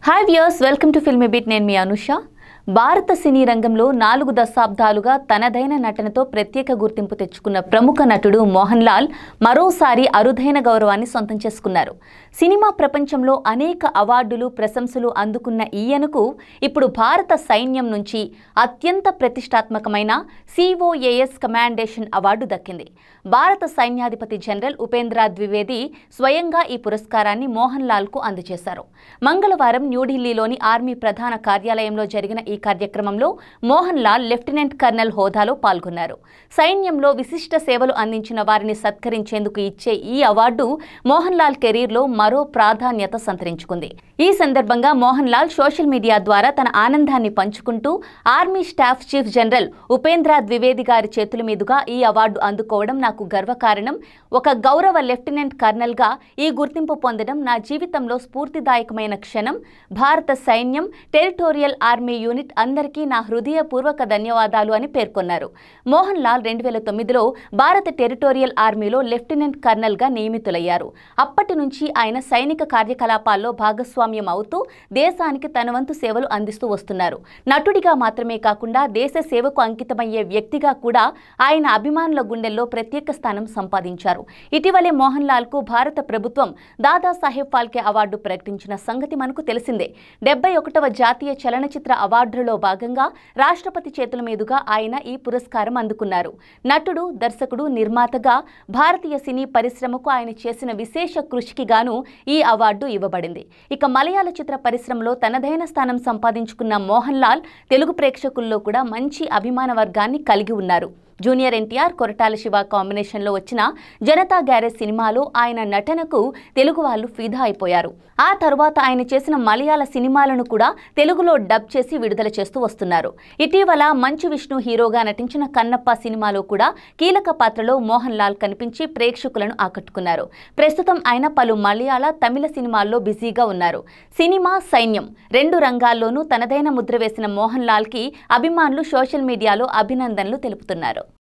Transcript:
Hi viewers, welcome to filmy beat. నేను మీ అనుష. భారత సినీ రంగంలో 4 దశాబ్దాలుగా తనదైన నటనతో ప్రత్యేక గుర్తింపు తెచ్చుకున్న ప్రముఖ నటుడు మోహన్ లాల్ మరోసారి అరుదైన గౌరవాన్ని సొంతం చేసుకున్నారు. సినిమా ప్రపంచంలో అనేక అవార్డులు, ప్రశంసలు అందుకున్న ఈయనకు ఇప్పుడు భారత సైన్యం నుంచి అత్యంత ప్రతిష్టాత్మకమైన COAS కమాండేషన్ అవార్డు దక్కింది. భారత సైన్యాధిపతి జనరల్ ఉపేంద్ర ద్వివేది స్వయంగా ఈ పురస్కారాన్ని మోహన్ లాల్కు అందజేశారు. మంగళవారం న్యూఢిల్లీలోని ఆర్మీ ప్రధాన కార్యాలయంలో జరిగిన ఈ కార్యక్రమంలో మోహన్ లాల్ లెఫ్టినెంట్ కర్నల్ హోదాలో పాల్గొన్నారు. సైన్యంలో విశిష్ట సేవలు అందించిన వారిని సత్కరించేందుకు ఇచ్చే ఈ అవార్డు మోహన్ లాల్ కెరీర్లో మరో ప్రాధాన్యత సంతరించుకుంది. ఈ సందర్భంగా మోహన్ లాల్ సోషల్ మీడియా ద్వారా తన ఆనందాన్ని పంచుకుంటూ army staff chief general Upendra Dwivedi గారి చేతుల మీదుగా ఈ అవార్డు అందుకోవడం నాకు గర్వకారణం. ఒక గౌరవ లెఫ్టినెంట్ కర్నల్గా ఈ గుర్తింపు పొందడం నా జీవితంలో స్ఫూర్తిదాయకమైన క్షణం. భారత సైన్యం, టెరిటోరియల్ ఆర్మీ యూనిట్ అందరికీ నా హృదయపూర్వక ధన్యవాదాలు అని పేర్కొన్నారు. మోహన్ లాల్ 2009లో భారత టెరిటోరియల్ ఆర్మీలో లెఫ్టినెంట్ కర్నల్గా నియమితులయ్యారు. అప్పటి నుంచి ఆయన సైనిక కార్యకలాపాల్లో భాగస్వామ్యం అవుతూ దేశానికి తన వంతు సేవలు అందిస్తూ వస్తున్నారు. నటుడిగా మాత్రమే కాకుండా దేశ సేవకు అంకితమయ్యే వ్యక్తిగా కూడా ఆయన అభిమానుల గుండెల్లో ప్రత్యేక స్థానం సంపాదించారు. ఇటీవలే మోహన్ లాల్కు భారత ప్రభుత్వం దాదాసాహెబ్ ఫాల్కే అవార్డు ప్రకటించిన సంగతి మనకు తెలిసిందే. 71వ జాతీయ చలనచిత్ర అవార్డులలో భాగంగా రాష్ట్రపతి చేతుల మీదుగా ఆయన ఈ పురస్కారం అందుకున్నారు. నటుడు, దర్శకుడు, నిర్మాతగా భారతీయ సినీ పరిశ్రమకు ఆయన చేసిన విశేష కృషికి గాను ఈ అవార్డు ఇవ్వబడింది. ఇక మలయాళ చిత్ర పరిశ్రమలో తనదైన స్థానం సంపాదించుకున్న మోహన్ లాల్ తెలుగు ప్రేక్షకుల్లో కూడా మంచి అభిమాన వర్గాన్ని కలిగి ఉన్నారు. జూనియర్ ఎన్టీఆర్, కొరటాల శివ కాంబినేషన్లో వచ్చిన జనతా గ్యారేజ్ సినిమాలో ఆయన నటనకు తెలుగు వాళ్ళు ఫిదా అయిపోయారు. ఆ తర్వాత ఆయన చేసిన మలయాళ సినిమాలను కూడా తెలుగులో డబ్ చేసి విడుదల చేస్తూ వస్తున్నారు. ఇటీవల మంచు విష్ణు హీరోగా నటించిన కన్నప్ప సినిమాలో కూడా కీలక పాత్రలో మోహన్ లాల్ కనిపించి ప్రేక్షకులను ఆకట్టుకున్నారు. ప్రస్తుతం ఆయన పలు మలయాళ, తమిళ సినిమాల్లో బిజీగా ఉన్నారు. సినిమా, సైన్యం 2 రంగాల్లోనూ తనదైన ముద్ర వేసిన మోహన్ లాల్కి అభిమానులు సోషల్ మీడియాలో అభినందనలు తెలుపుతున్నారు.